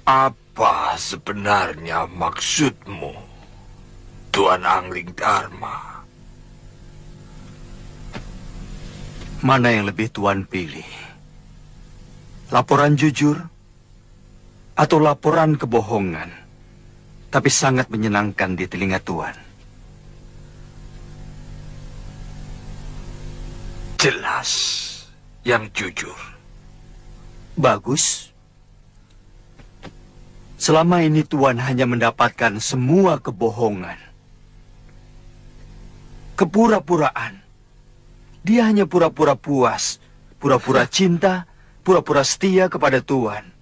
Apa sebenarnya maksudmu, Tuan Angling Dharma? Mana yang lebih Tuan pilih? Laporan jujur atau laporan kebohongan, tapi sangat menyenangkan di telinga Tuan? Jelas yang jujur. Bagus. Selama ini Tuan hanya mendapatkan semua kebohongan. Kepura-puraan. Dia hanya pura-pura puas, pura-pura cinta, pura-pura setia kepada Tuan.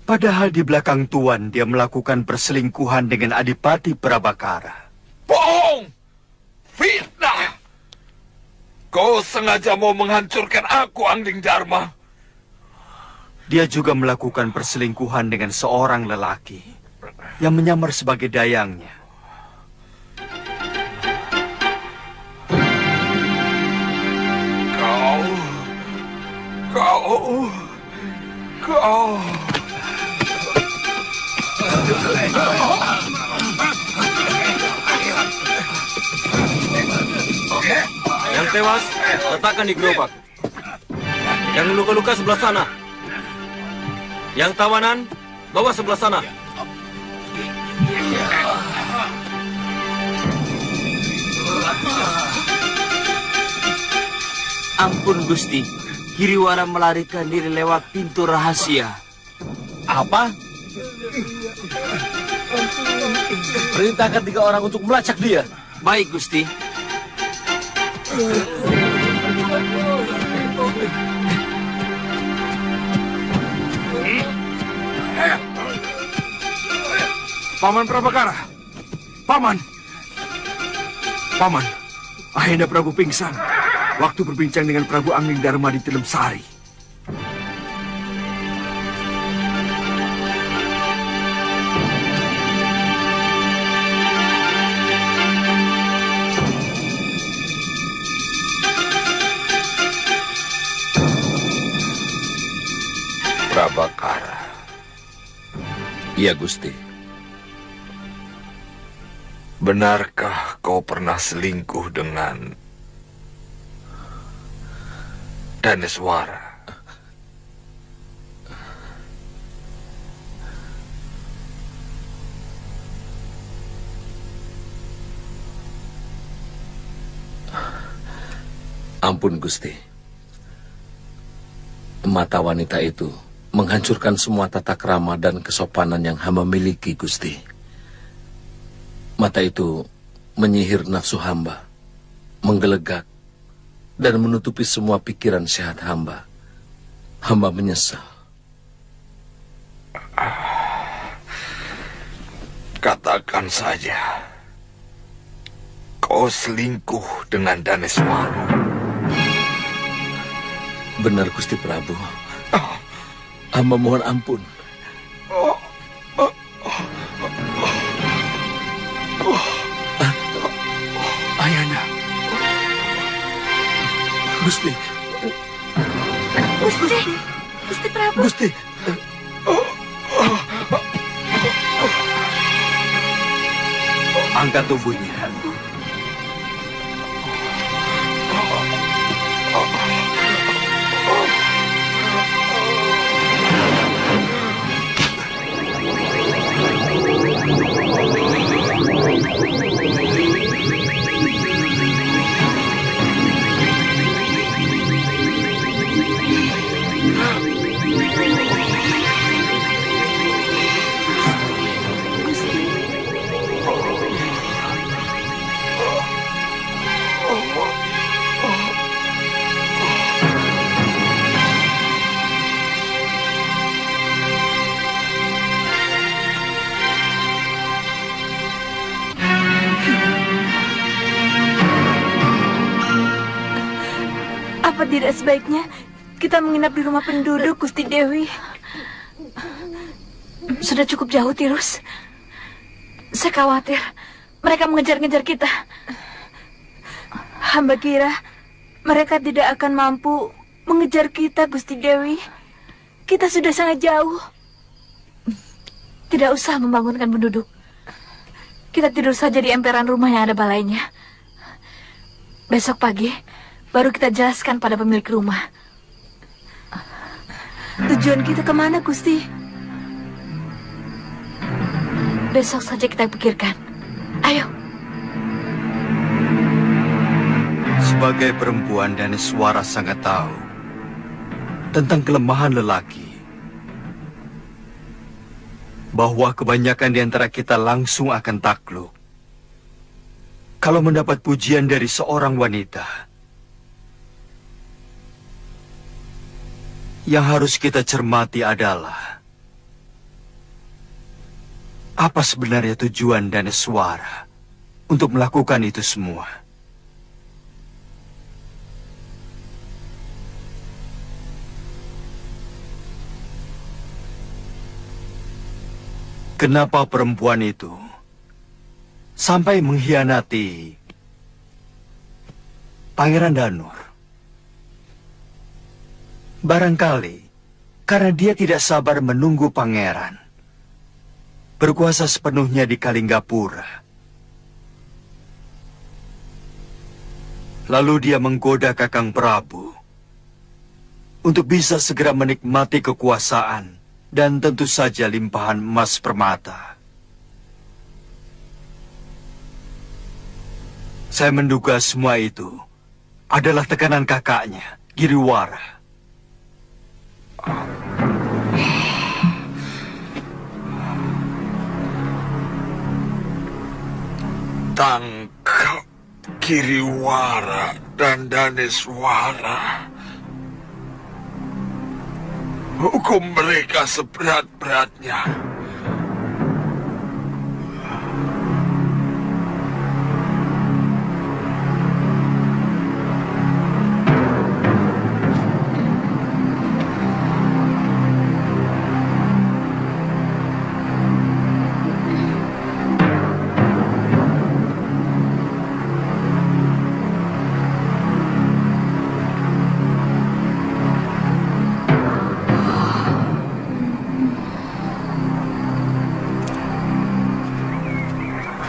Padahal di belakang Tuan dia melakukan perselingkuhan dengan Adipati Prabakara. Bohong! Fitnah! Kau sengaja mau menghancurkan aku, Angling Dharma. Dia juga melakukan perselingkuhan dengan seorang lelaki yang menyamar sebagai dayangnya. Kau. Yang tewas, letakkan di gerobak. Yang luka-luka sebelah sana. Yang tawanan, bawa sebelah sana. Ampun Gusti, Giriwara melarikan diri lewat pintu rahasia. Apa? Perintahkan 3 orang untuk melacak dia. Baik Gusti. Paman Prabakara. Paman. Ahenda Prabu pingsan waktu berbincang dengan Prabu Angling Dharma di Tilem Sari. Prabakara. Iya, Gusti. Benarkah kau pernah selingkuh dengan Daneswara? Ampun, Gusti. Mata wanita itu menghancurkan semua tata krama dan kesopanan yang hamba miliki, Gusti. Mata itu menyihir nafsu hamba, menggelegak, dan menutupi semua pikiran sehat hamba. Hamba menyesal. Katakan saja, kau selingkuh dengan Daneswara. Benar, Gusti Prabu. Hamba mohon ampun. Ayahnya. Gusti. Gusti Prabu. Gusti. Angkat tubuhnya. Apa tidak sebaiknya kita menginap di rumah penduduk, Gusti Dewi? Sudah cukup jauh, Tirus. Saya khawatir mereka mengejar-ngejar kita. Hamba kira mereka tidak akan mampu mengejar kita, Gusti Dewi. Kita sudah sangat jauh. Tidak usah membangunkan penduduk. Kita tidur saja di emperan rumah yang ada balainya. Besok pagi baru kita jelaskan pada pemilik rumah. Tujuan kita kemana, Gusti? Besok saja kita pikirkan. Ayo. Sebagai perempuan, Daneswara sangat tahu tentang kelemahan lelaki. Bahwa kebanyakan di antara kita langsung akan takluk kalau mendapat pujian dari seorang wanita. Yang harus kita cermati adalah apa sebenarnya tujuan Daneswara untuk melakukan itu semua. Kenapa perempuan itu sampai mengkhianati Pangeran Danur? Barangkali karena dia tidak sabar menunggu pangeran berkuasa sepenuhnya di Kalinggapura. Lalu dia menggoda Kakang Prabu untuk bisa segera menikmati kekuasaan dan tentu saja limpahan emas permata. Saya menduga semua itu adalah tekanan kakaknya, Giriwara. Tangkap Giriwara dan Daneswara. Hukum mereka seberat-beratnya.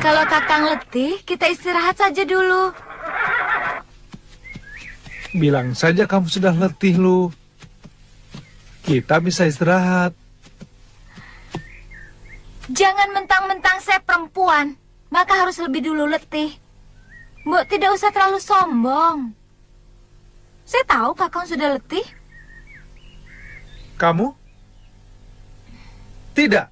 Kalau Kakang letih, kita istirahat saja dulu. Bilang saja kamu sudah letih, Lu. Kita bisa istirahat. Jangan mentang-mentang saya perempuan, maka harus lebih dulu letih. Mbok tidak usah terlalu sombong. Saya tahu Kakang sudah letih. Kamu? Tidak.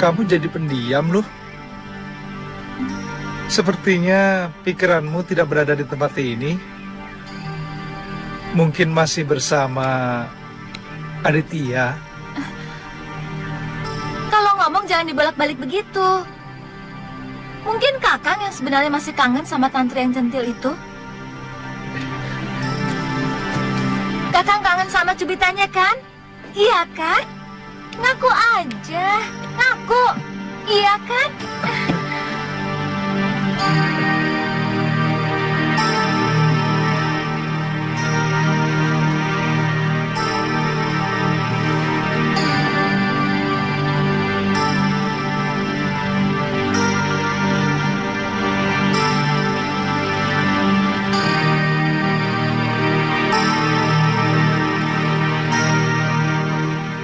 Kamu jadi pendiam loh. Sepertinya pikiranmu tidak berada di tempat ini. Mungkin masih bersama Aditya. Kalau ngomong jangan dibolak-balik begitu. Mungkin Kakang yang sebenarnya masih kangen sama tantri yang centil itu. Kakang kangen sama cubitannya kan? Iya kan? Ngaku aja. Ngaku. Iya kan?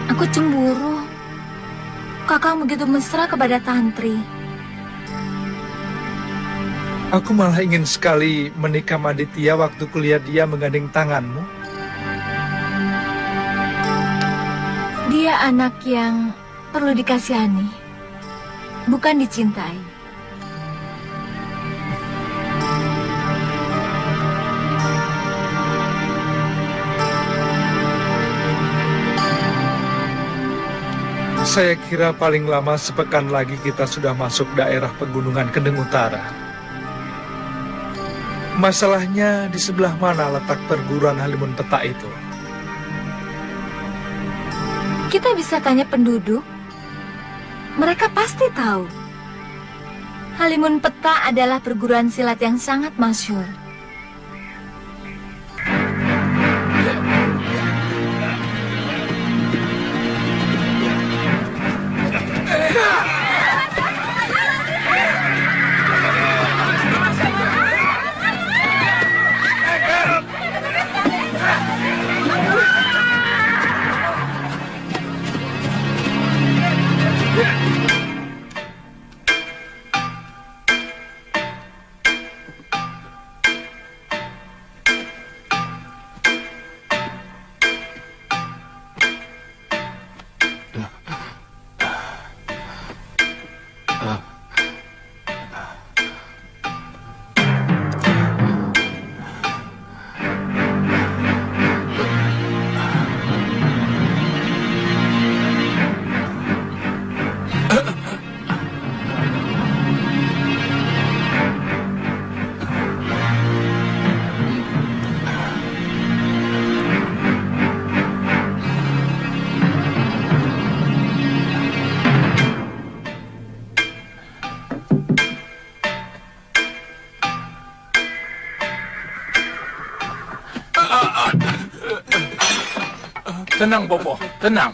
Aku cemburu. Kakang begitu mesra kepada tantri. Aku malah ingin sekali menikah sama Aditya waktu kuliah dia menggandeng tanganmu. Dia anak yang perlu dikasihani, bukan dicintai. Saya kira paling lama sepekan lagi kita sudah masuk daerah pegunungan Kendeng Utara. Masalahnya di sebelah mana letak perguruan Halimun Peta itu? Kita bisa tanya penduduk. Mereka pasti tahu. Halimun Peta adalah perguruan silat yang sangat masyhur. Tenang, Bopo. Tenang.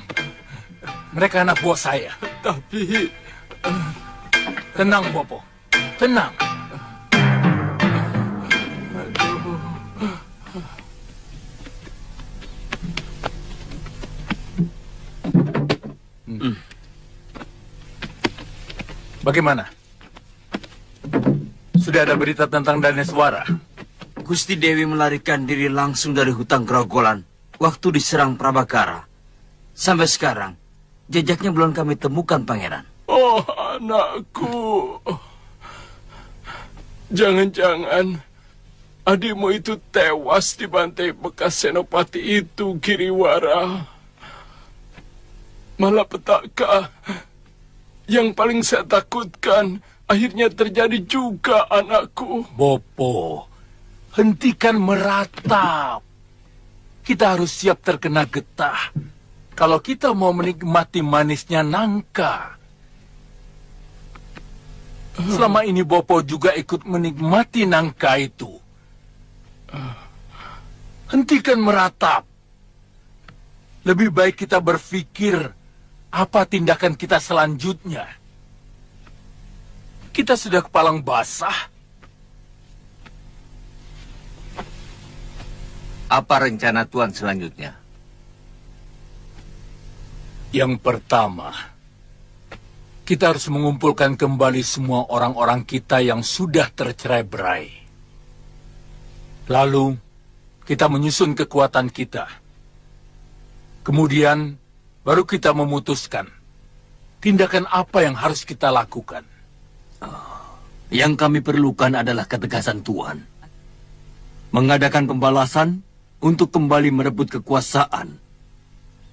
Mereka anak buah saya. Tapi... Tenang, Bopo. Tenang. Bagaimana? Sudah ada berita tentang Daneswara? Gusti Dewi melarikan diri langsung dari hutan Grogolan waktu diserang Prabakara. Sampai sekarang, jejaknya belum kami temukan, Pangeran. Oh, anakku. Jangan-jangan adikmu itu tewas dibantai bekas senopati itu, Giriwara. Malapetaka. Yang paling saya takutkan akhirnya terjadi juga, anakku. Bopo, hentikan meratap. Kita harus siap terkena getah. kalau kita mau menikmati manisnya nangka. Selama ini Bopo juga ikut menikmati nangka itu. Hentikan meratap. Lebih baik kita berpikir apa tindakan kita selanjutnya. Kita sudah kepalang basah. Apa rencana Tuan selanjutnya? Yang pertama, kita harus mengumpulkan kembali semua orang-orang kita yang sudah tercerai-berai. Lalu, kita menyusun kekuatan kita. Kemudian, baru kita memutuskan tindakan apa yang harus kita lakukan. Yang kami perlukan adalah ketegasan Tuan. Mengadakan pembalasan untuk kembali merebut kekuasaan.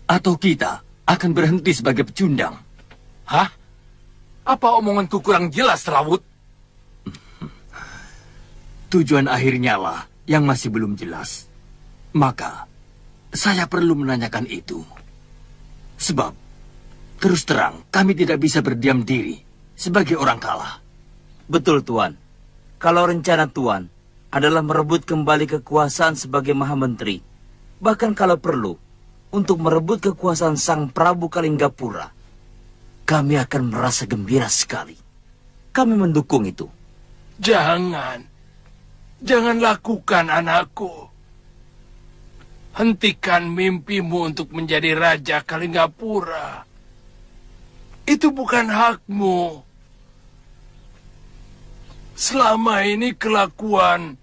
Atau kita akan berhenti sebagai pecundang. Hah? Apa omonganku kurang jelas, Rawut? Tujuan akhirnya lah yang masih belum jelas. Maka, saya perlu menanyakan itu. Sebab, terus terang, kami tidak bisa berdiam diri sebagai orang kalah. Betul, Tuan. Kalau rencana Tuan adalah merebut kembali kekuasaan sebagai Maha Menteri, bahkan kalau perlu, untuk merebut kekuasaan Sang Prabu Kalinggapura, kami akan merasa gembira sekali. Kami mendukung itu. Jangan lakukan, anakku. Hentikan mimpimu untuk menjadi Raja Kalinggapura. Itu bukan hakmu. Selama ini kelakuan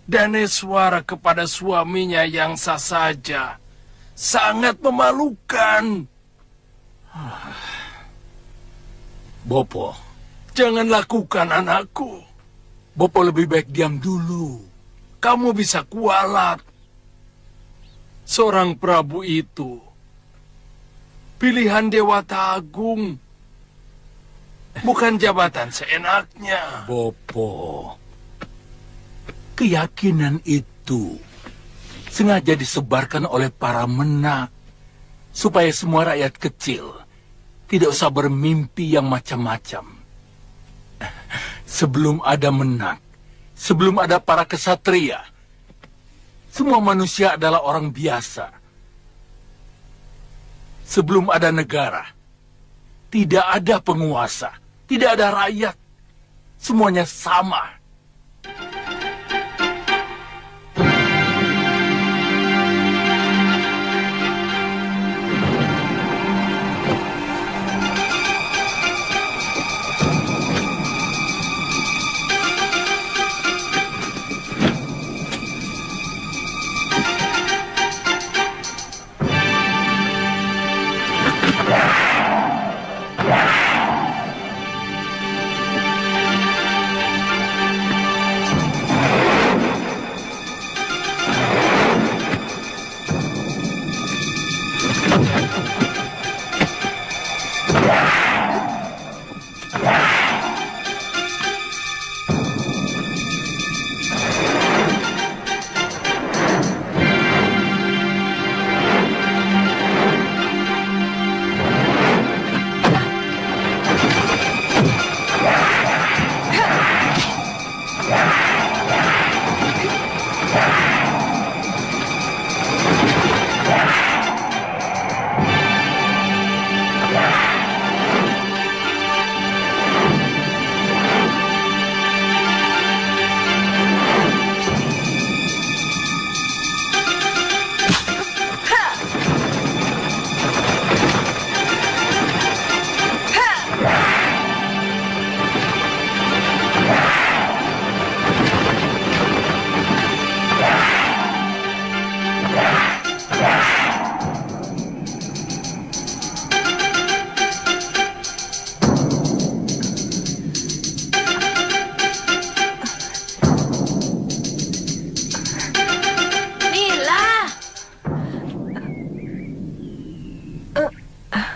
Daneswara kepada suaminya yang sah saja sangat memalukan. Bopo, Jangan lakukan, anakku. Bopo lebih baik diam dulu. Kamu bisa kualat. Seorang Prabu itu pilihan Dewata Agung, bukan jabatan seenaknya. Bopo, keyakinan itu sengaja disebarkan oleh para menak supaya semua rakyat kecil tidak usah bermimpi yang macam-macam. Sebelum ada menak, sebelum ada para kesatria, semua manusia adalah orang biasa. Sebelum ada negara, tidak ada penguasa, tidak ada rakyat. Semuanya sama.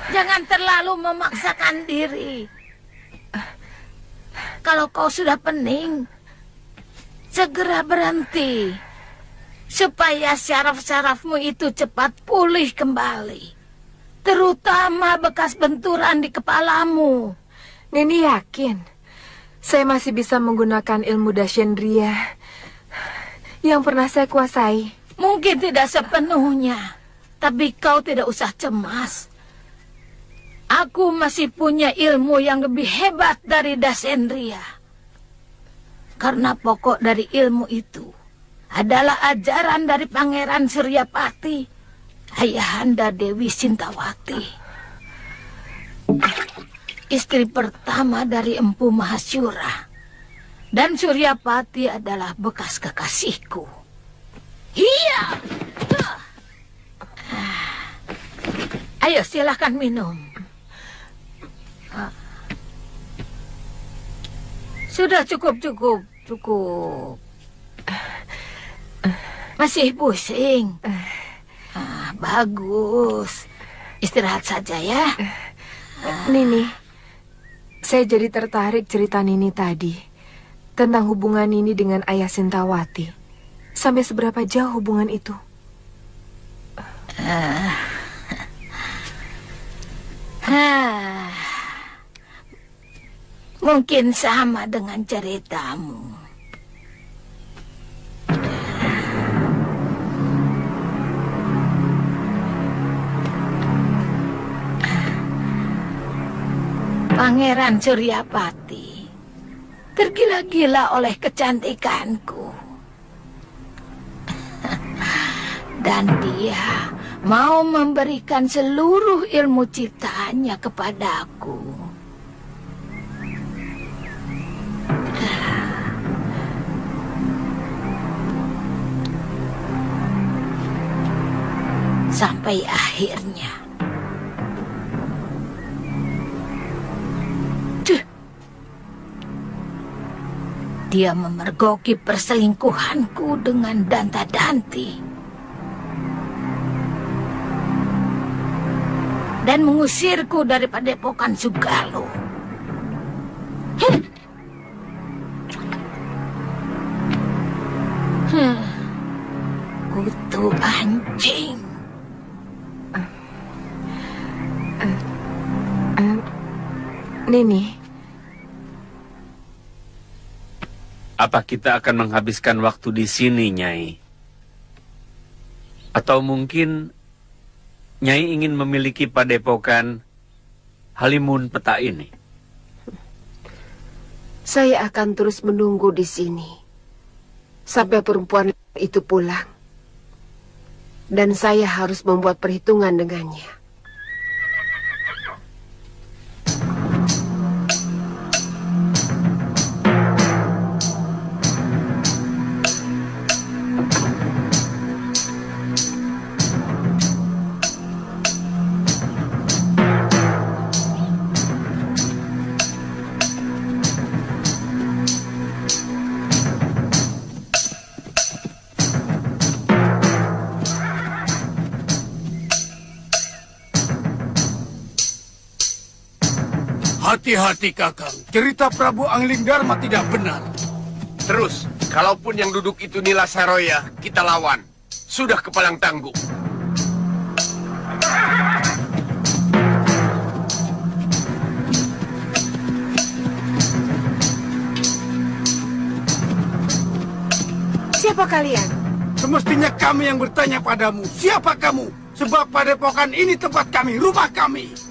Jangan terlalu memaksakan diri. Kalau kau sudah pening, segera berhenti. supaya syaraf-syarafmu itu cepat pulih kembali. Terutama bekas benturan di kepalamu. Nini yakin saya masih bisa menggunakan ilmu Dashendriya yang pernah saya kuasai. Mungkin tidak sepenuhnya, tapi kau tidak usah cemas. Aku masih punya ilmu yang lebih hebat dari Dashendriya. Karena pokok dari ilmu itu adalah ajaran dari Pangeran Suryapati, ayahanda Dewi Sintawati, istri pertama dari Empu Mahasyura. Dan Suryapati adalah bekas kekasihku. Iya. Ayo silahkan minum. Sudah cukup. Masih pusing? Bagus. Istirahat saja ya. Nini, saya jadi tertarik cerita Nini tadi tentang hubungan Nini dengan ayah Sintawati. Sampai seberapa jauh hubungan itu? Mungkin sama dengan ceritamu. Pangeran Suryapati tergila-gila oleh kecantikanku. Dan dia mau memberikan seluruh ilmu ciptaannya kepadaku. Sampai akhirnya dia memergoki perselingkuhanku dengan Danta-Danti dan mengusirku dari padepokan Sugalo. Kutu anjing. Nini, apa kita akan menghabiskan waktu di sini, Nyai? Atau mungkin Nyai ingin memiliki padepokan Halimun Peta ini? Saya akan terus menunggu di sini sampai perempuan itu pulang. Dan saya harus membuat perhitungan dengannya. Hati-hati Kakang, cerita Prabu Angling Dharma tidak benar. Terus, kalaupun yang duduk itu Nila Saroya, kita lawan. Sudah kepalang tangguh. Siapa kalian? Semestinya kami yang bertanya padamu, siapa kamu? Sebab padepokan ini tempat kami, rumah kami.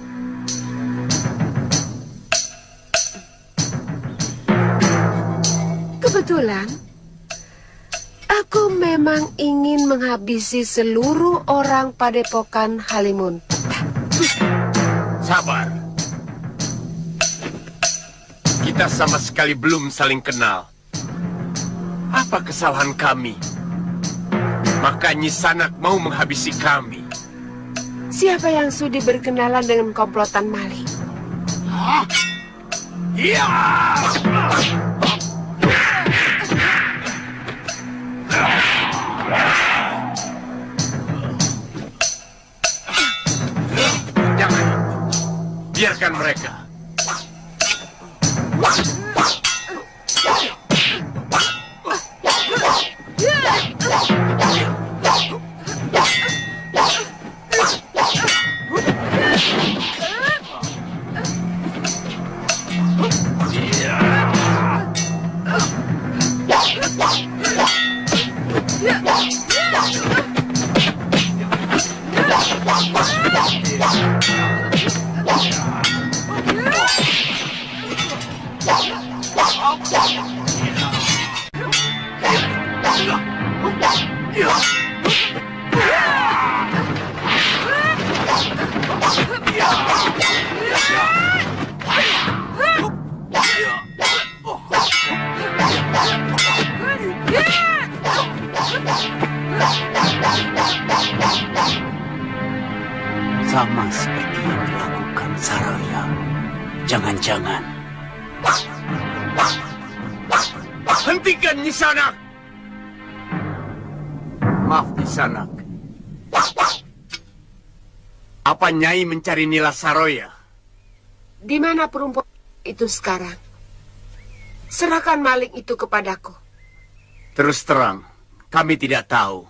Kebetulan, aku memang ingin menghabisi seluruh orang padepokan Halimun. Sabar. Kita sama sekali belum saling kenal. Apa kesalahan kami? Maka Nyi Sanak mau menghabisi kami. Siapa yang sudi berkenalan dengan komplotan maling? Hah? Iya! Jangan. Biarkan mereka. Sama seperti yang dilakukan Saroya. Jangan-jangan. Hentikan Nisanak! Maaf Nisanak. Apa Nyai mencari Nila Saroya? Di mana perempuan itu sekarang? Serahkan maling itu kepadaku. Terus terang, kami tidak tahu.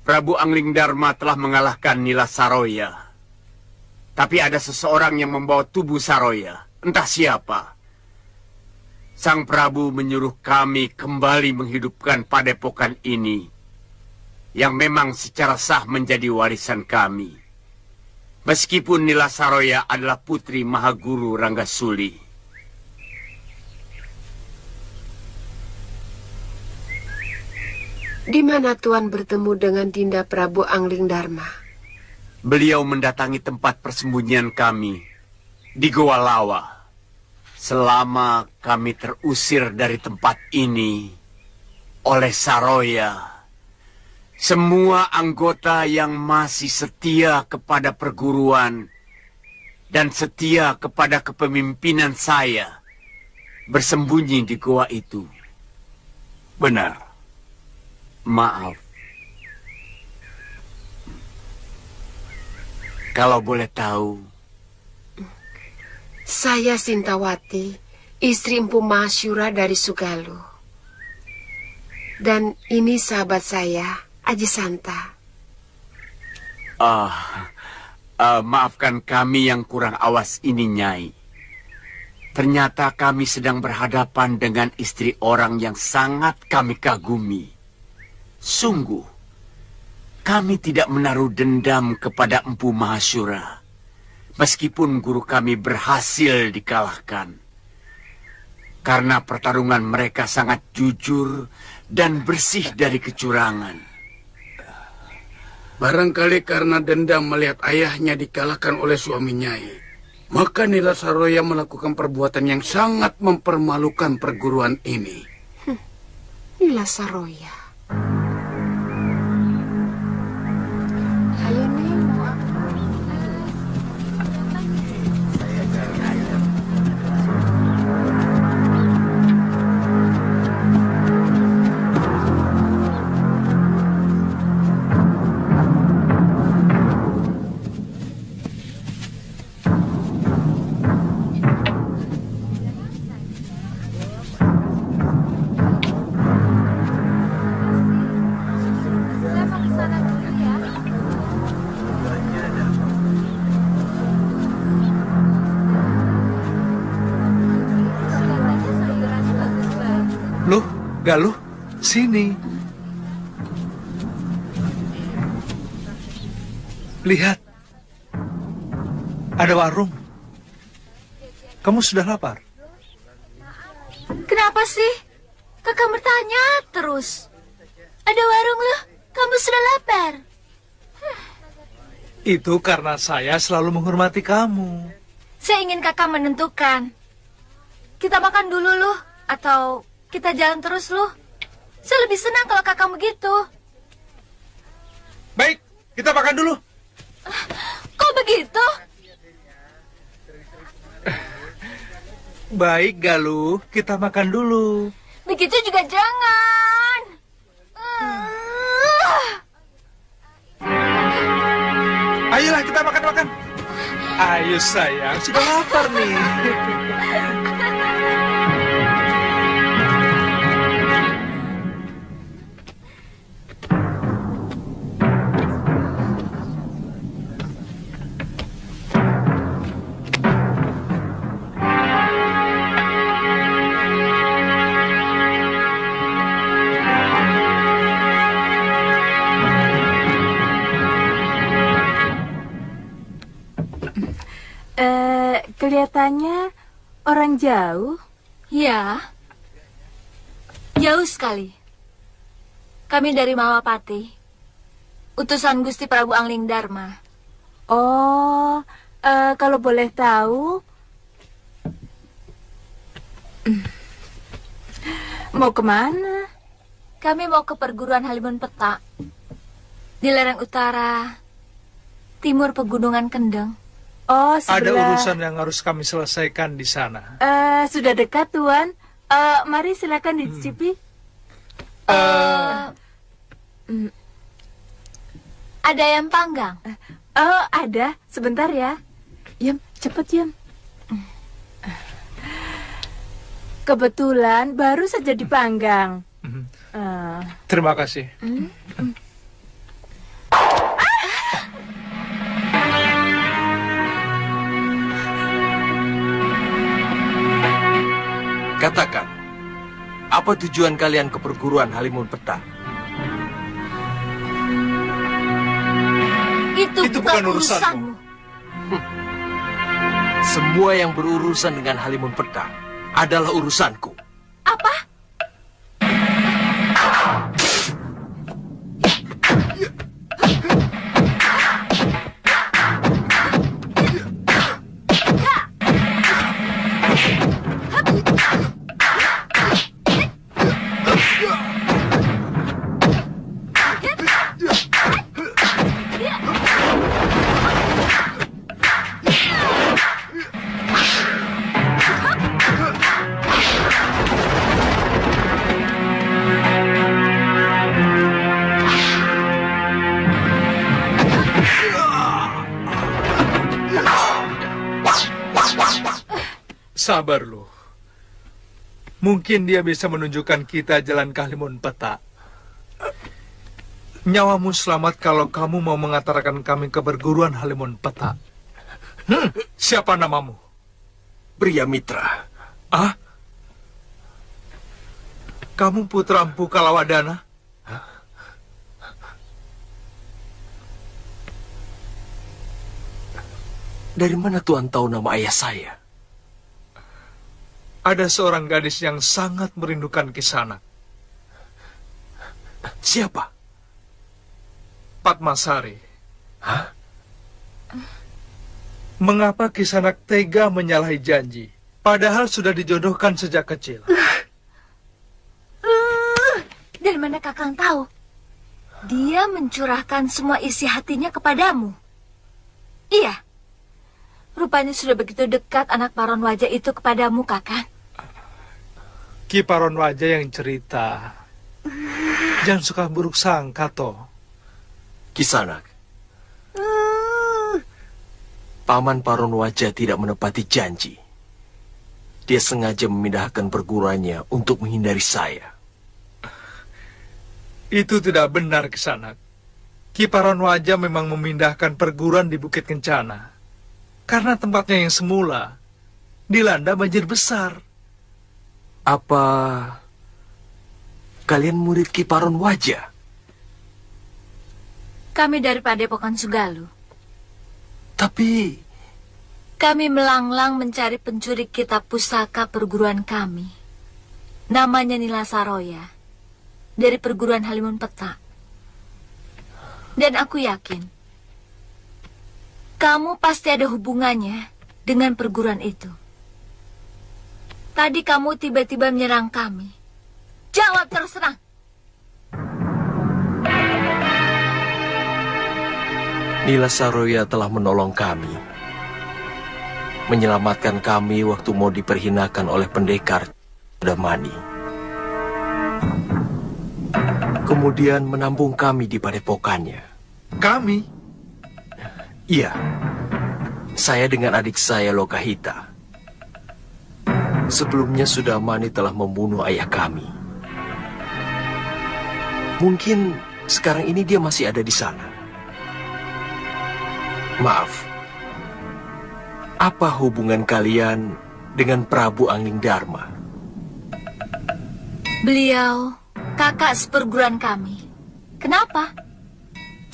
Prabu Angling Dharma telah mengalahkan Nila Saroya. Tapi ada seseorang yang membawa tubuh Saroya. Entah siapa. Sang Prabu menyuruh kami kembali menghidupkan padepokan ini. Yang memang secara sah menjadi warisan kami. Meskipun Nila Saroya adalah putri Mahaguru Ranggasuli. Di mana Tuan bertemu dengan Dinda Prabu Angling Dharma? Beliau mendatangi tempat persembunyian kami di Goa Lawa. Selama kami terusir dari tempat ini oleh Saroya, semua anggota yang masih setia kepada perguruan dan setia kepada kepemimpinan saya bersembunyi di goa itu. Benar. Maaf. Kalau boleh tahu. Saya Sintawati, istri Empu Mahasyura dari Sugalu. Dan ini sahabat saya, Aji Santa. Maafkan kami yang kurang awas ini, Nyai. Ternyata kami sedang berhadapan dengan istri orang yang sangat kami kagumi. Sungguh, kami tidak menaruh dendam kepada Empu Mahasyura, meskipun guru kami berhasil dikalahkan. Karena pertarungan mereka sangat jujur dan bersih dari kecurangan. Barangkali karena dendam melihat ayahnya dikalahkan oleh suami Nyai, maka Nila Saroya melakukan perbuatan yang sangat mempermalukan perguruan ini. Nila Saroya. Galuh, sini. Lihat. Ada warung. Kamu sudah lapar? Kenapa sih? Kakak bertanya terus. Ada warung loh, kamu sudah lapar. Itu karena saya selalu menghormati kamu. Saya ingin kakak menentukan. Kita makan dulu loh, atau kita jalan terus loh. Saya lebih senang kalau kakak begitu. Baik, kita makan dulu. Kok begitu? Baik, Galuh, kita makan dulu. Begitu juga jangan. Ayolah kita makan-makan. Ayo sayang, sudah lapar nih. Kelihatannya orang jauh. Ya, jauh sekali. Kami dari Malapati, utusan Gusti Prabu Angling Darma. Oh, kalau boleh tahu, mau kemana? Kami mau ke perguruan Halimun Petak, di lereng utara, timur Pegunungan Kendeng. Oh, Ada sebelah. urusan yang harus kami selesaikan di sana. Sudah dekat, Tuan. Mari silakan dicicipi. Ada ayam panggang? Oh, ada. Sebentar ya. Yam, cepet Yam. Kebetulan baru saja dipanggang. Terima kasih. Katakan, apa tujuan kalian ke perguruan Halimun Petak? Itu bukan urusanmu. Semua yang berurusan dengan Halimun Petak adalah urusanku. Apa? Sabar lu. Mungkin dia bisa menunjukkan kita jalan ke Halimun Petak. Nyawamu selamat kalau kamu mau mengantarkan kami ke perguruan Halimun Petak. Siapa namamu? Pria Mitra. Ah? Kamu putra Empu Kalawadana? Dari mana Tuan tahu nama ayah saya? Ada seorang gadis yang sangat merindukan Kisanak. Siapa? Padmasari. Hah? Mengapa Kisanak tega menyalahi janji, padahal sudah dijodohkan sejak kecil? Dari mana Kakang tahu? Dia mencurahkan semua isi hatinya kepadamu. Iya. Rupanya sudah begitu dekat anak paron wajah itu kepadamu, Kakang. Ki Paron Wajah yang cerita. Jangan suka buruk sangka, toh. Kisanak. Paman Paron Wajah tidak menepati janji. Dia sengaja memindahkan perguruannya untuk menghindari saya. Itu tidak benar, Kisanak. Ki Paron Wajah memang memindahkan perguruan di Bukit Kencana. Karena tempatnya yang semula dilanda banjir besar. Apa kalian murid Ki Paron Wajah? Kami dari Padepokan Sugalu. Tapi kami melanglang mencari pencuri kitab pusaka perguruan kami. Namanya Nila Saroya. Dari perguruan Halimun Petak. Dan aku yakin kamu pasti ada hubungannya dengan perguruan itu. Tadi kamu tiba-tiba menyerang kami. Jawab terus terang. Nila Saroya telah menolong kami. Menyelamatkan kami waktu mau diperhinakan oleh pendekar Damani. Kemudian menampung kami di padepokannya. Kami? Iya. Saya dengan adik saya Lokahita. Sebelumnya Sudamani telah membunuh ayah kami. Mungkin sekarang ini dia masih ada di sana. Maaf. Apa hubungan kalian dengan Prabu Angling Darma? Beliau kakak seperguruan kami. Kenapa?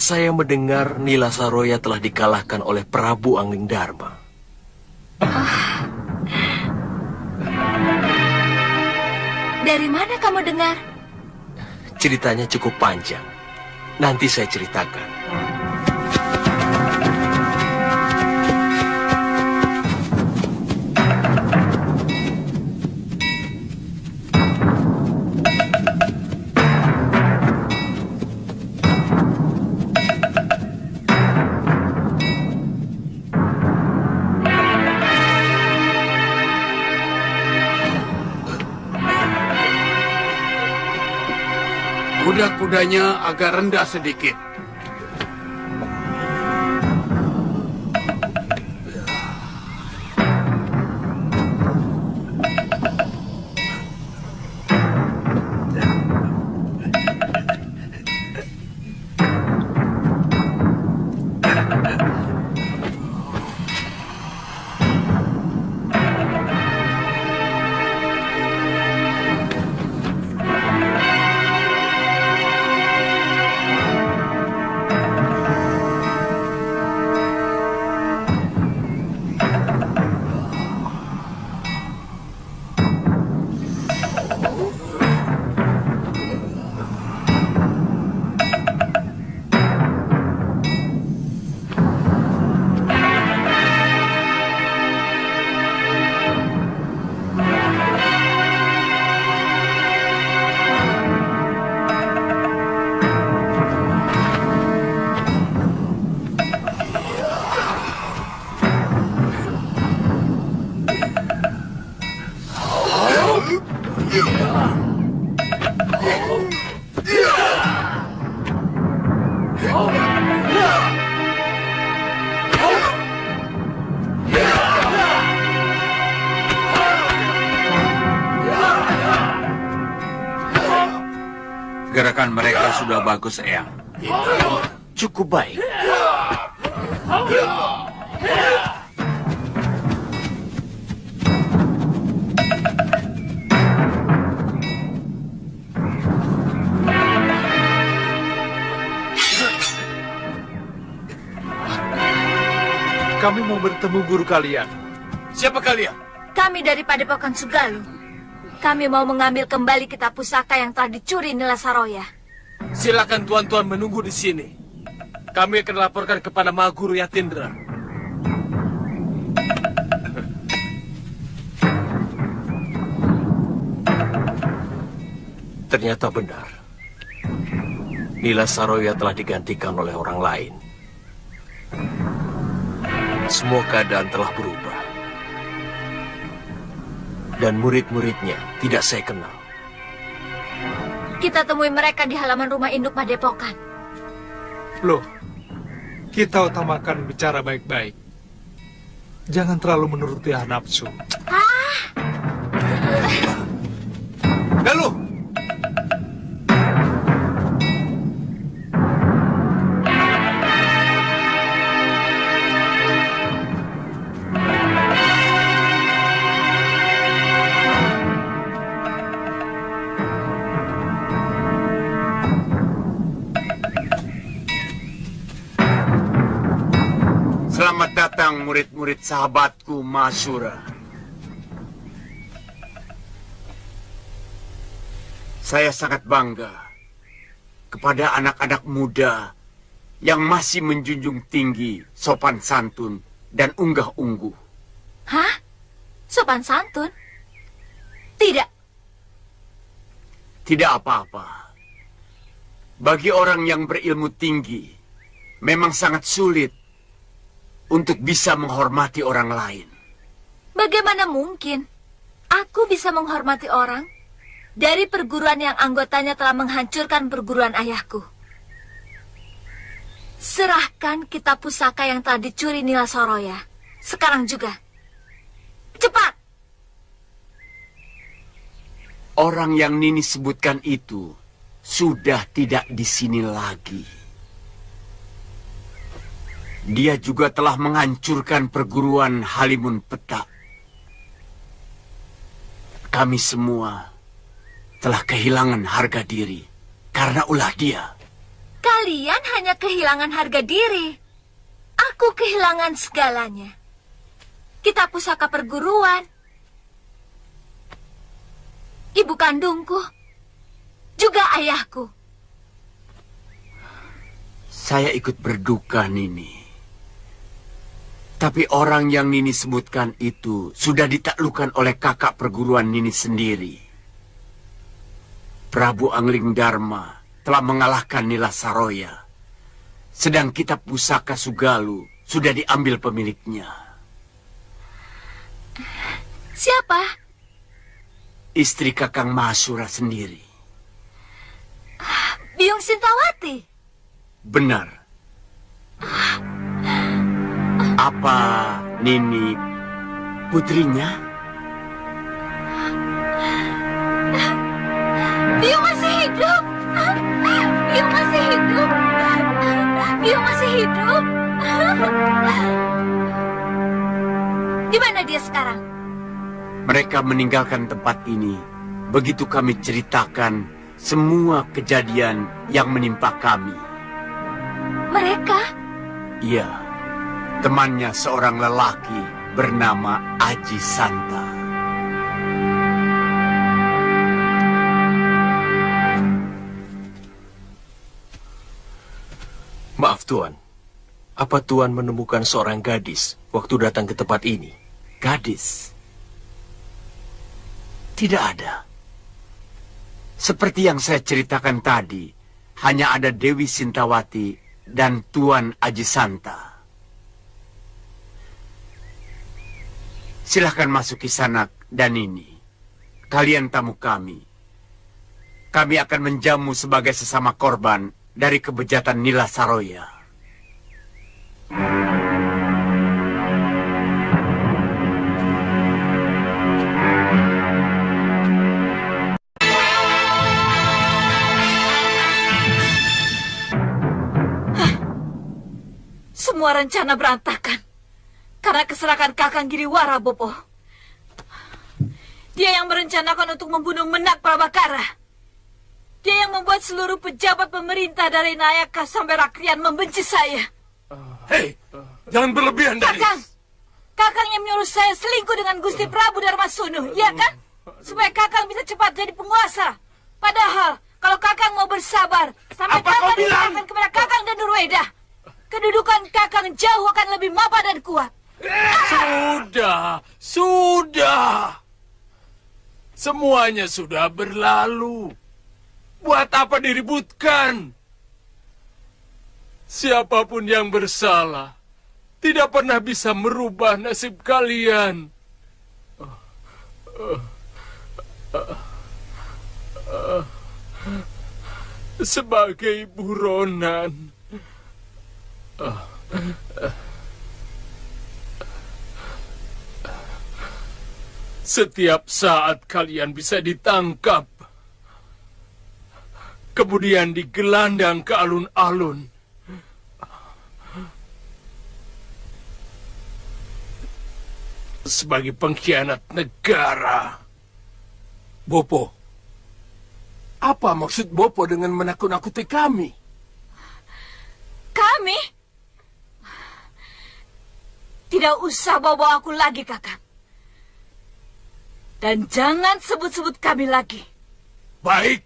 Saya mendengar Nila Saroya telah dikalahkan oleh Prabu Angling Darma. Dari mana kamu dengar? Ceritanya cukup panjang. Nanti saya ceritakan. Kuda-kudanya agak rendah sedikit. Gerakan mereka sudah bagus, Eyang. Cukup baik. Kami mau bertemu guru kalian. Siapa kalian? Kami dari Padepokan Sugalu. Kami mau mengambil kembali kitab pusaka yang telah dicuri Nila Saroya. Silakan tuan-tuan menunggu di sini. Kami akan laporkan kepada Mahaguru Yatindra. Ternyata benar. Nila Saroya telah digantikan oleh orang lain. Semua keadaan telah berubah. Dan murid-muridnya tidak saya kenal. Kita temui mereka di halaman rumah induk Padepokan. Loh, kita utamakan bicara baik-baik. Jangan terlalu menuruti nafsu. Galuh! Selamat datang murid-murid sahabatku Masura. Saya sangat bangga kepada anak-anak muda yang masih menjunjung tinggi sopan santun dan unggah-ungguh. Hah? Sopan santun? Tidak. Tidak apa-apa. Bagi orang yang berilmu tinggi, memang sangat sulit untuk bisa menghormati orang lain. Bagaimana mungkin aku bisa menghormati orang dari perguruan yang anggotanya telah menghancurkan perguruan ayahku? Serahkan kitab pusaka yang telah dicuri Nila Saroya. Sekarang juga. Cepat! Orang yang Nini sebutkan itu sudah tidak di sini lagi. Dia juga telah menghancurkan perguruan Halimun Petak. Kami semua telah kehilangan harga diri karena ulah dia. Kalian hanya kehilangan harga diri. Aku kehilangan segalanya. Kitab pusaka perguruan, ibu kandungku, juga ayahku. Saya ikut berduka, Nini. Tapi orang yang Nini sebutkan itu sudah ditaklukkan oleh kakak perguruan Nini sendiri. Prabu Angling Dharma telah mengalahkan Nila Saroya. Sedang kitab pusaka Sugalu sudah diambil pemiliknya. Siapa? Istri Kakang Mahasura sendiri. Biung Sintawati. Benar. Apa Nini putrinya? Biung masih hidup. Biung masih hidup. Biung masih hidup. Di mana dia sekarang? Mereka meninggalkan tempat ini begitu kami ceritakan semua kejadian yang menimpa kami. Mereka? Iya, temannya seorang lelaki bernama Aji Santa. Maaf Tuan, apa Tuan menemukan seorang gadis waktu datang ke tempat ini? Gadis? Tidak ada. Seperti yang saya ceritakan tadi, hanya ada Dewi Sintawati dan Tuan Aji Santa. Silahkan masuk Kisanak dan ini. Kalian tamu kami. Kami akan menjamu sebagai sesama korban dari kebejatan Nila Saroya. Semua rencana berantakan karena keserakan Kakang Giriwara, Bopo. Dia yang merencanakan untuk membunuh Menak Prabakara. Dia yang membuat seluruh pejabat pemerintah dari Nayaka sampai Rakrian membenci saya. Hei, jangan berlebihan, Danis. Kakang yang menyuruh saya selingkuh dengan Gusti Prabu Darmasunu, ya kan? Supaya Kakang bisa cepat jadi penguasa. Padahal, kalau Kakang mau bersabar, sampai Kakang diserahkan kepada Kakang dan Nurweda, kedudukan Kakang jauh akan lebih mapan dan kuat. Sudah. Semuanya sudah berlalu. Buat apa diributkan? Siapapun yang bersalah tidak pernah bisa merubah nasib kalian. Sebagai buronan, setiap saat kalian bisa ditangkap, kemudian digelandang ke alun-alun. Sebagai pengkhianat negara. Bopo, apa maksud Bopo dengan menakut-nakuti kami? Kami? Tidak usah bawa aku lagi, Kakang. Dan jangan sebut-sebut kami lagi. Baik.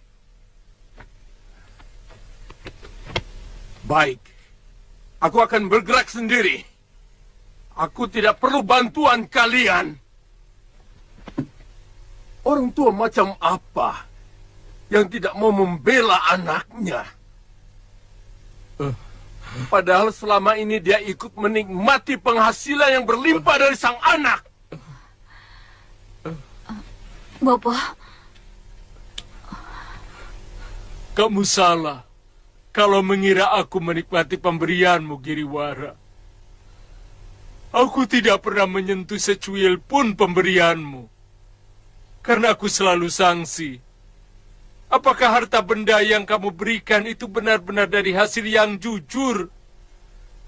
Aku akan bergerak sendiri. Aku tidak perlu bantuan kalian. Orang tua macam apa yang tidak mau membela anaknya? Padahal selama ini dia ikut menikmati penghasilan yang berlimpah dari sang anak. Bopo. Kamu salah kalau mengira aku menikmati pemberianmu, Giriwara. Aku tidak pernah menyentuh secuil pun pemberianmu. Karena aku selalu sangsi. Apakah harta benda yang kamu berikan itu benar-benar dari hasil yang jujur?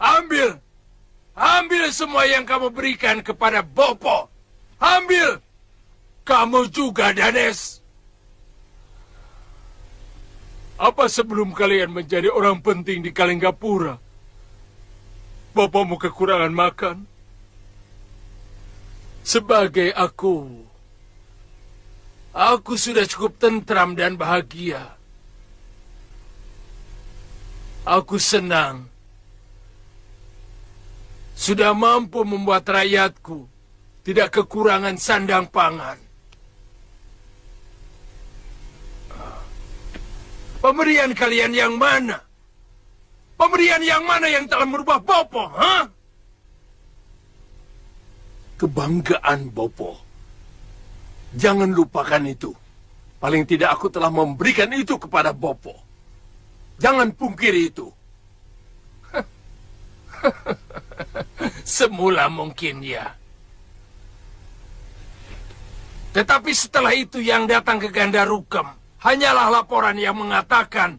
Ambil semua yang kamu berikan kepada Bopo. Ambil! Kamu juga, Danes. Apa sebelum kalian menjadi orang penting di Kalinggapura, Bopomu kekurangan makan? Sebagai aku, Aku sudah cukup tentram dan bahagia. Aku senang. Sudah mampu membuat rakyatku tidak kekurangan sandang pangan. Pemberian kalian yang mana? Pemberian yang mana yang telah merubah Bopo, ha? Kebanggaan Bopo. Jangan lupakan itu. Paling tidak aku telah memberikan itu kepada Bopo. Jangan pungkiri itu. Semula mungkin ya. Tetapi setelah itu yang datang ke Gandarukem hanyalah laporan yang mengatakan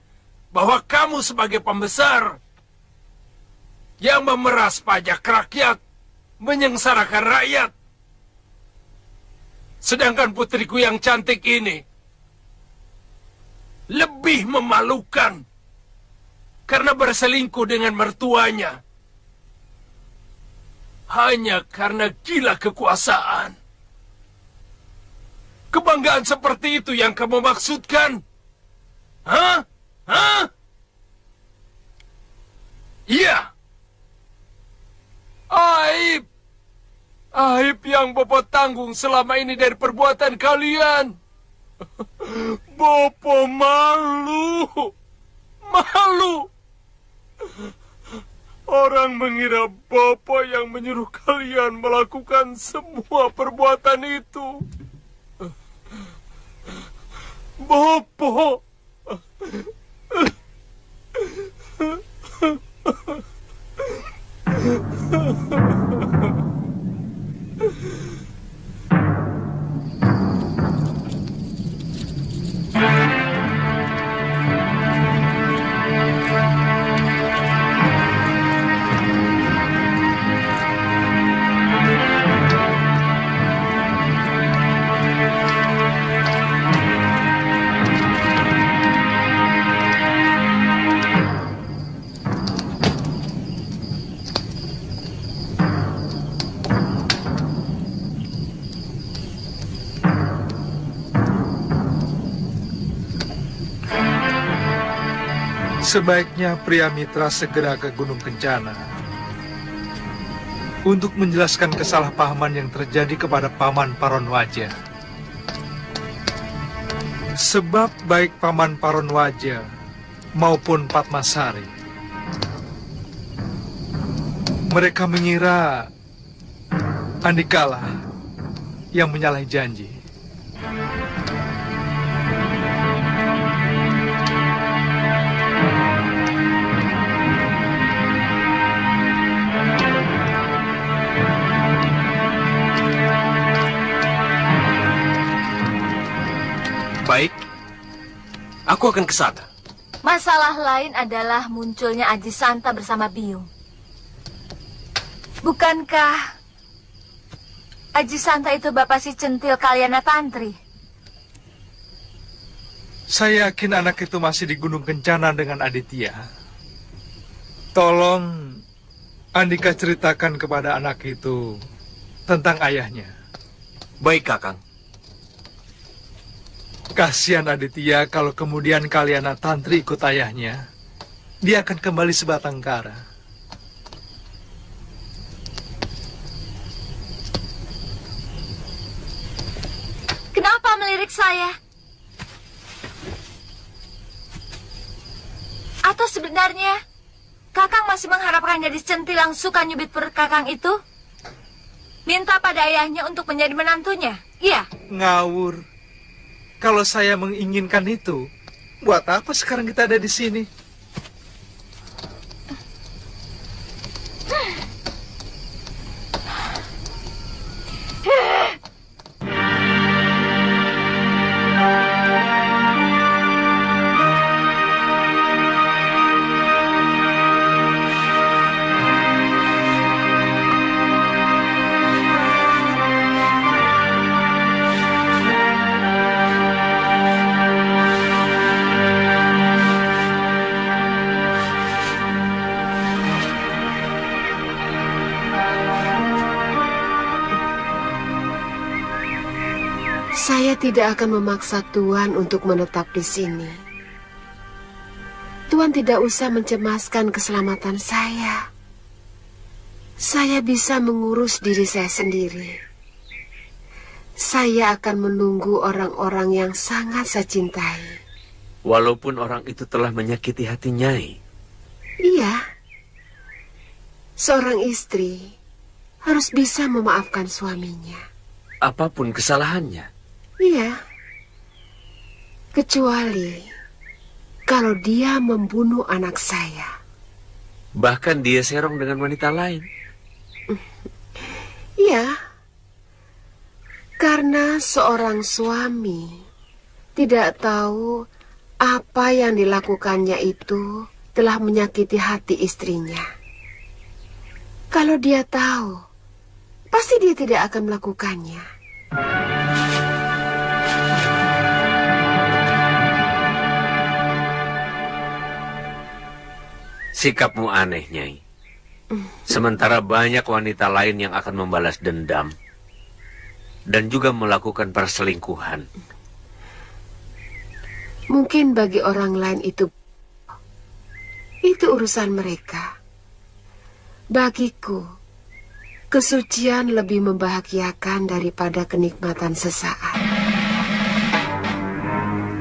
bahwa kamu sebagai pembesar yang memeras pajak rakyat, menyengsarakan rakyat. Sedangkan putriku yang cantik ini lebih memalukan karena berselingkuh dengan mertuanya. Hanya karena gila kekuasaan. Kebanggaan seperti itu yang kamu maksudkan? Hah? Hah? Iya. Aib. Aib yang Bopo tanggung selama ini dari perbuatan kalian. Bopo malu. Malu. Orang mengira Bopo yang menyuruh kalian melakukan semua perbuatan itu. Bopo. Sebaiknya pria mitra segera ke Gunung Kencana untuk menjelaskan kesalahpahaman yang terjadi kepada Paman Paronwaja. Sebab baik Paman Paronwaja maupun Padmasari, mereka mengira Andikalah yang menyalahi janji. Baik, aku akan ke sana. Masalah lain adalah munculnya Aji Santa bersama Biung. Bukankah Aji Santa itu bapak si centil Kalyana Tantri? Saya yakin anak itu masih di Gunung Kencana dengan Aditya. Tolong Andika ceritakan kepada anak itu tentang ayahnya. Baik, Kakang. Kasihan Aditya kalau kemudian Kalyana Tantri ikut ayahnya. Dia akan kembali sebatang kara. Kenapa melirik saya? Atau sebenarnya Kakang masih mengharapkan gadis centil yang suka nyubit perut Kakang itu? Minta pada ayahnya untuk menjadi menantunya? Iya? Ngawur. Kalau saya menginginkan itu, buat apa sekarang kita ada di sini? tidak akan memaksa Tuan untuk menetap di sini. Tuan tidak usah mencemaskan keselamatan saya. Saya bisa mengurus diri saya sendiri. Saya akan menunggu orang-orang yang sangat saya cintai. Walaupun orang itu telah menyakiti hati Nyai. Iya. Seorang istri harus bisa memaafkan suaminya. Apapun kesalahannya. Iya. Kecuali kalau dia membunuh anak saya. Bahkan dia serong dengan wanita lain. Iya. Karena seorang suami tidak tahu apa yang dilakukannya itu telah menyakiti hati istrinya. Kalau dia tahu, pasti dia tidak akan melakukannya. Sikapmu aneh, Nyai. Sementara banyak wanita lain yang akan membalas dendam dan juga melakukan perselingkuhan. Mungkin bagi orang lain itu urusan mereka. Bagiku, kesucian lebih membahagiakan daripada kenikmatan sesaat.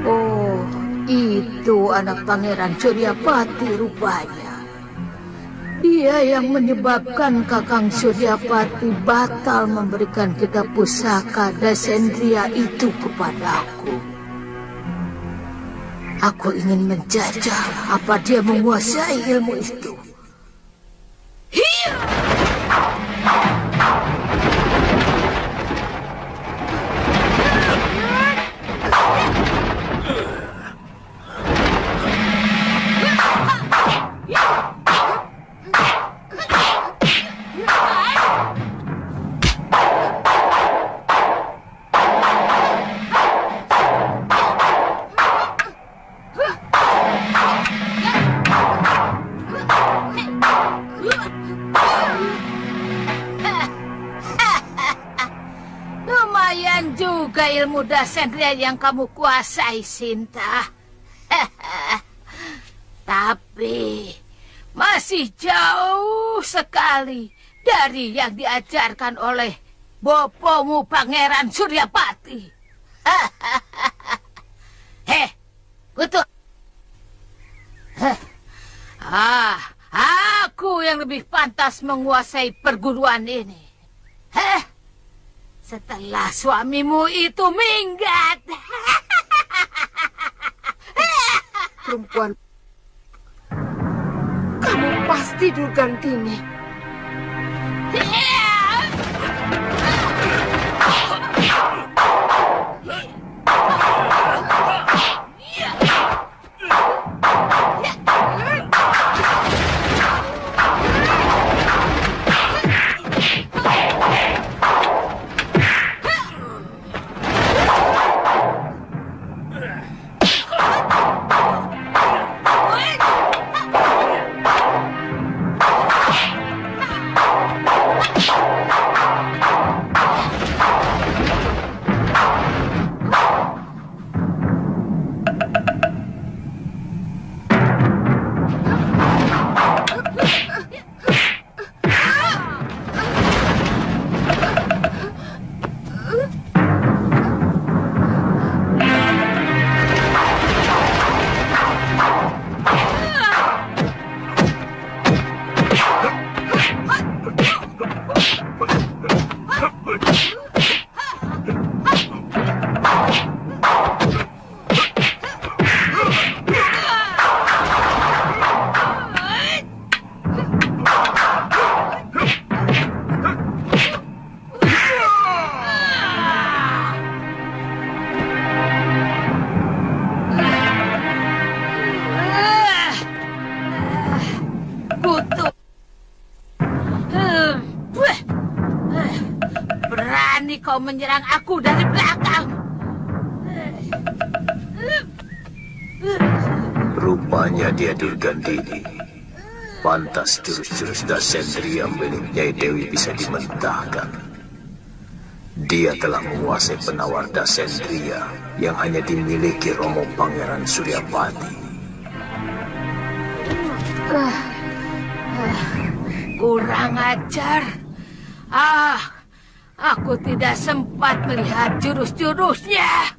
Oh, itu anak Pangeran Suryapati rupanya. Dia yang menyebabkan Kakang Suryapati batal memberikan kitab pusaka Dasendria itu kepadaku. Aku ingin menjajah apa dia menguasai ilmu itu. Hiya! Lumayan juga ilmu Dasendria yang kamu kuasai, Sinta. Tapi masih jauh sekali dari yang diajarkan oleh bopomu Pangeran Suryapati. Heh, kutu. Aku yang lebih pantas menguasai perguruan ini. Setelah suamimu itu minggat. Perempuan, kamu pasti Durgantini. Berani kau menyerang aku dari belakang. Rupanya dia Durgandini. Pantas jurus-jurus Dasendria milik Nyai Dewi bisa dimentahkan. Dia telah menguasai penawar Dasendria yang hanya dimiliki Romo Pangeran Suryapati. Kurang ajar. Aku tidak sempat melihat jurus-jurusnya.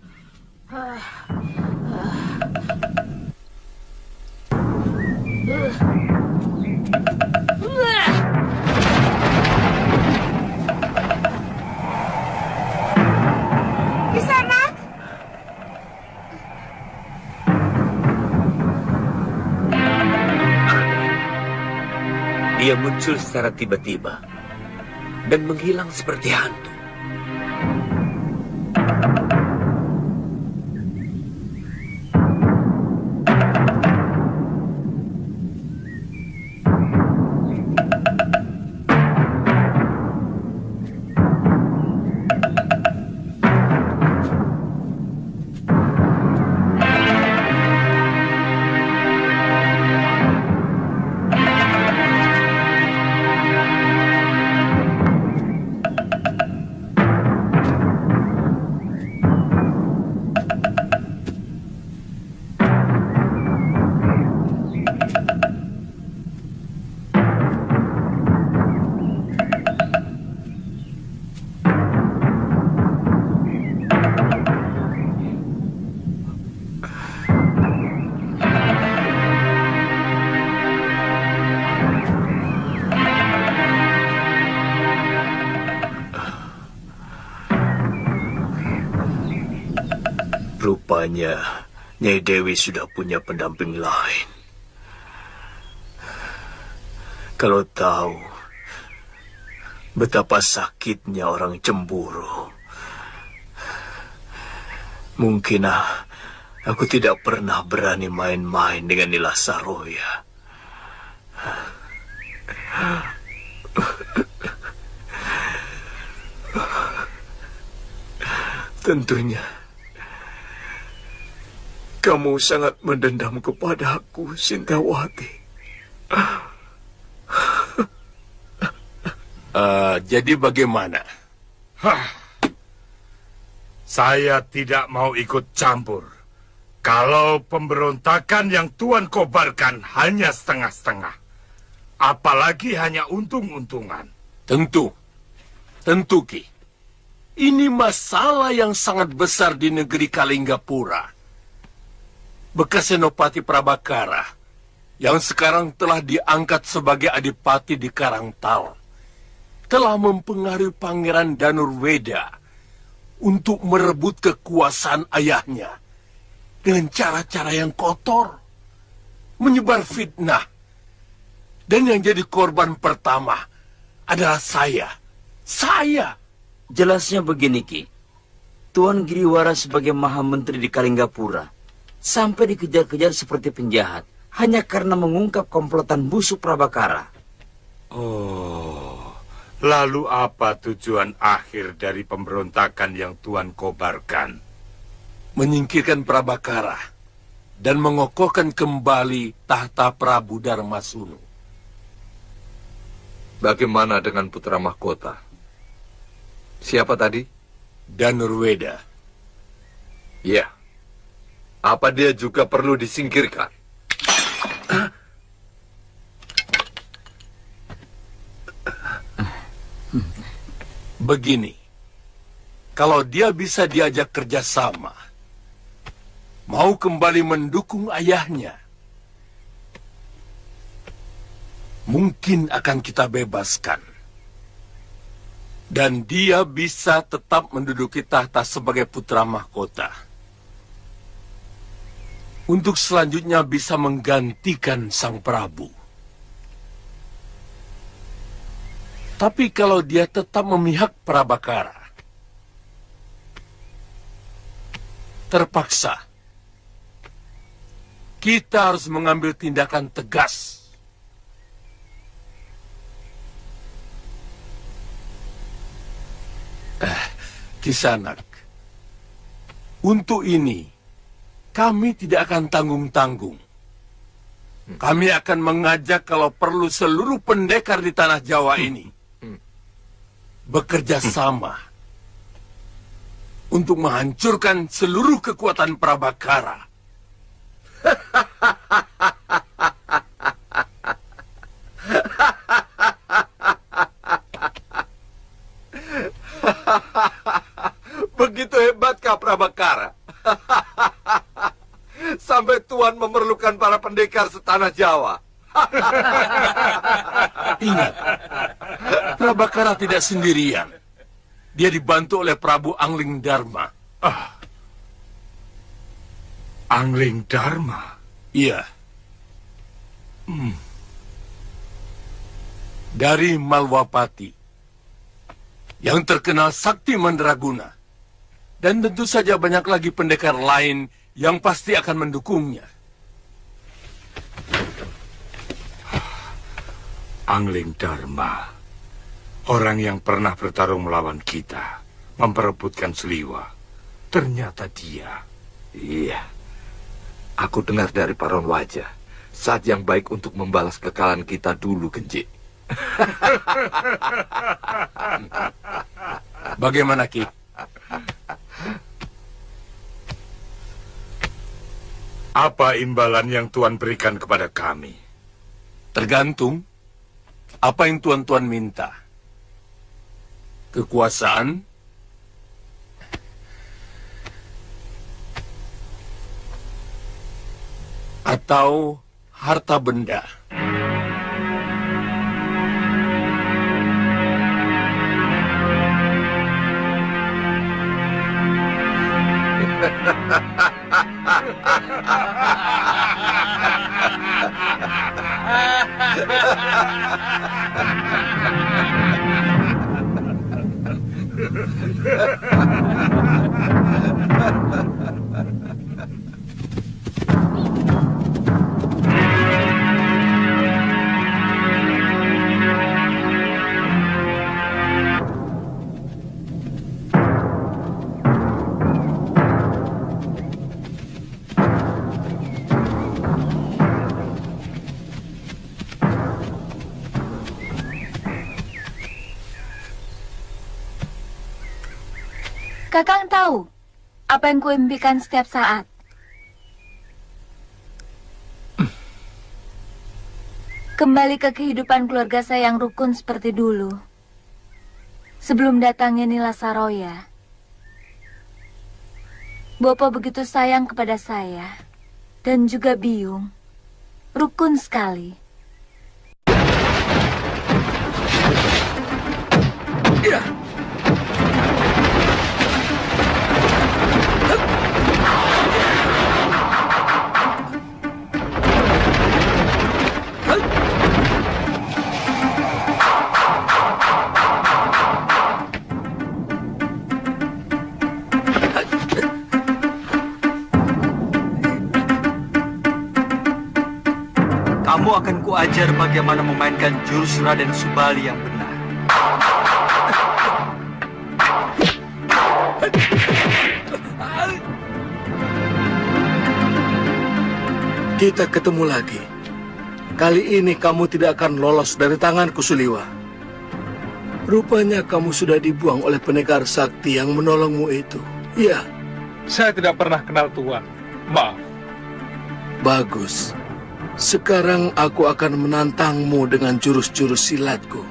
Di sana. Dia muncul secara tiba-tiba dan menghilang seperti hantu. Rupanya Nyai Dewi sudah punya pendamping lain. Kalau tahu betapa sakitnya orang cemburu, mungkin aku tidak pernah berani main-main dengan Nila Saroya. Tentunya kamu sangat mendendam kepadaku, Sintawati. Jadi bagaimana? Saya tidak mau ikut campur. Kalau pemberontakan yang Tuan kobarkan hanya setengah-setengah. Apalagi hanya untung-untungan. Tentu Ki. Ini masalah yang sangat besar di negeri Kalinggapura. Bekas Senopati Prabakara yang sekarang telah diangkat sebagai adipati di Karangtal telah mempengaruhi Pangeran Danurweda untuk merebut kekuasaan ayahnya dengan cara-cara yang kotor, menyebar fitnah, dan yang jadi korban pertama adalah saya. Jelasnya begini, Ki. Tuan Giriwara sebagai Maha Menteri di Kalinggapura sampai dikejar-kejar seperti penjahat hanya karena mengungkap komplotan busuk Prabakara. Oh, lalu apa tujuan akhir dari pemberontakan yang Tuan kobarkan? Menyingkirkan Prabakara dan mengokohkan kembali tahta Prabu Darmasunu. Bagaimana dengan putra mahkota? Siapa tadi? Danurweda. Ya. Apa dia juga perlu disingkirkan? Begini, kalau dia bisa diajak kerjasama, mau kembali mendukung ayahnya, mungkin akan kita bebaskan. Dan dia bisa tetap menduduki tahta sebagai putra mahkota. Untuk selanjutnya bisa menggantikan sang Prabu. Tapi kalau dia tetap memihak Prabakara, terpaksa kita harus mengambil tindakan tegas. Kisanak, untuk ini kami tidak akan tanggung-tanggung. Kami akan mengajak kalau perlu seluruh pendekar di tanah Jawa ini bekerja sama untuk menghancurkan seluruh kekuatan Prabakara. Begitu hebatkah Prabakara? Sampai Tuan memerlukan para pendekar setanah Jawa. Ingat, Prabakara tidak sendirian. Dia dibantu oleh Prabu Angling Dharma. Angling Dharma? Iya. Dari Malwapati, yang terkenal sakti mandraguna. Dan tentu saja banyak lagi pendekar lain yang pasti akan mendukungnya. Angling Dharma, orang yang pernah bertarung melawan kita, memperebutkan Seliwa. Ternyata dia. Iya. Aku dengar dari Paron Wajah, saat yang baik untuk membalas kekalahan kita dulu, Genji. Bagaimana, Ki? Apa imbalan yang Tuan berikan kepada kami? Tergantung apa yang tuan-tuan minta. Kekuasaan, atau harta benda. Kakang tahu apa yang kuimpikan setiap saat. Kembali ke kehidupan keluarga saya yang rukun seperti dulu. Sebelum datangnya Nila Saroya. Bopo begitu sayang kepada saya. Dan juga Biung. Rukun sekali. Ya. Kamu akan kuajar bagaimana memainkan jurus Raden Subali yang benar. Kita ketemu lagi. Kali ini kamu tidak akan lolos dari tanganku, Suliwa. Rupanya kamu sudah dibuang oleh pendekar sakti yang menolongmu itu. Iya. Saya tidak pernah kenal Tuan. Maaf. Bagus. Sekarang aku akan menantangmu dengan jurus-jurus silatku.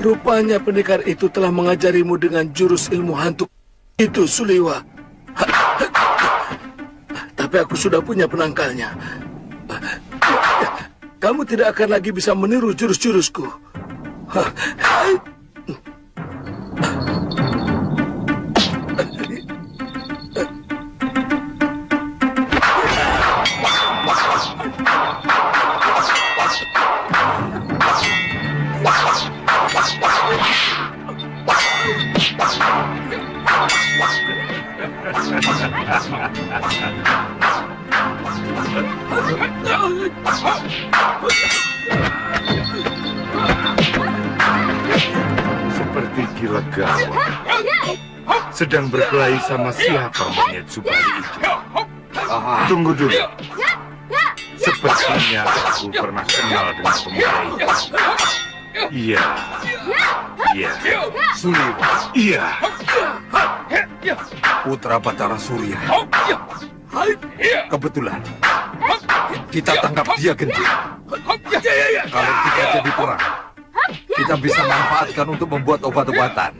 Rupanya pendekar itu telah mengajarimu dengan jurus ilmu hantu itu, Suliwa. Tapi aku sudah punya penangkalnya. Kamu tidak akan lagi bisa meniru jurus-jurusku. Seperti gila gawat. Sedang berkelahi sama siapa monyet Subali itu? Tunggu dulu. Sepertinya aku pernah kenal dengan pemuda itu. Iya. Suliwa. Iya. Putra Batara Surya. Kebetulan kita tangkap dia genting. Kalau kita jadi perang, kita bisa manfaatkan untuk membuat obat-obatan.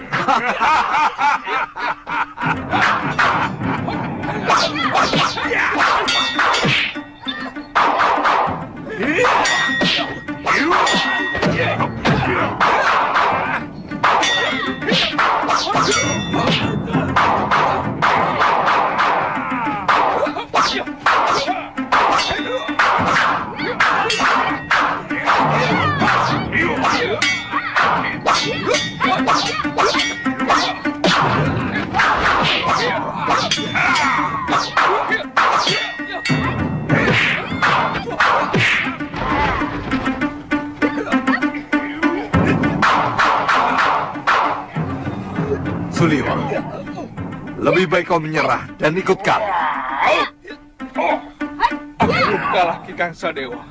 Suliwa, lebih baik kau menyerah dan ikut kami. Aku belum kalah Ki Kangsa Dewa.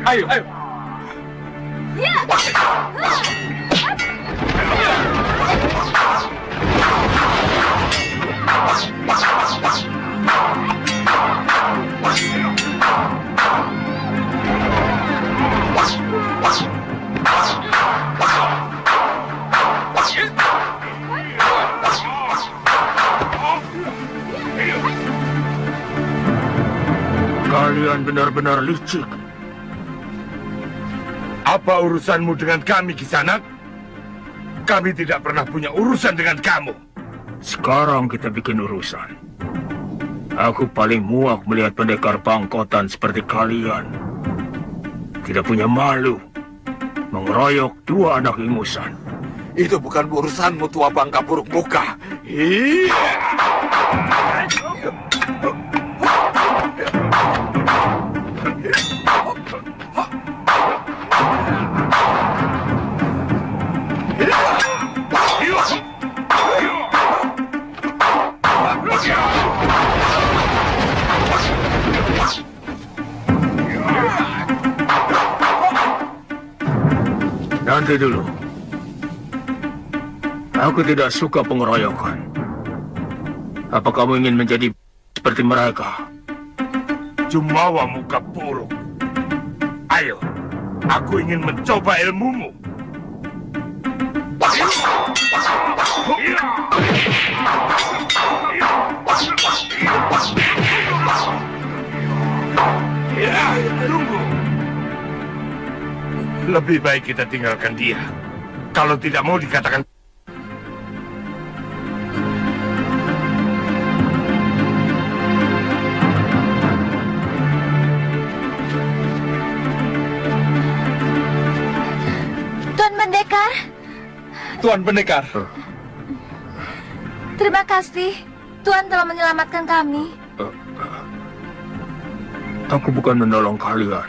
Ayo. Kalian benar-benar licik. Apa urusanmu dengan kami, Kisanak? Kami tidak pernah punya urusan dengan kamu. Sekarang kita bikin urusan. Aku paling muak melihat pendekar pangkotan seperti kalian. Tidak punya malu. Mengeroyok dua anak ingusan. Itu bukan urusanmu, tua bangka buruk muka. Iya. Nanti dulu. Aku tidak suka pengeroyokan. Apa kamu ingin menjadi seperti mereka? Jumawa muka buruk. Ayo, aku ingin mencoba ilmumu. Tunggu. Lebih baik kita tinggalkan dia. Kalau tidak mau dikatakan... Tuan Pendekar. Tuan Pendekar. Terima kasih. Tuan telah menyelamatkan kami. Aku bukan menolong kalian,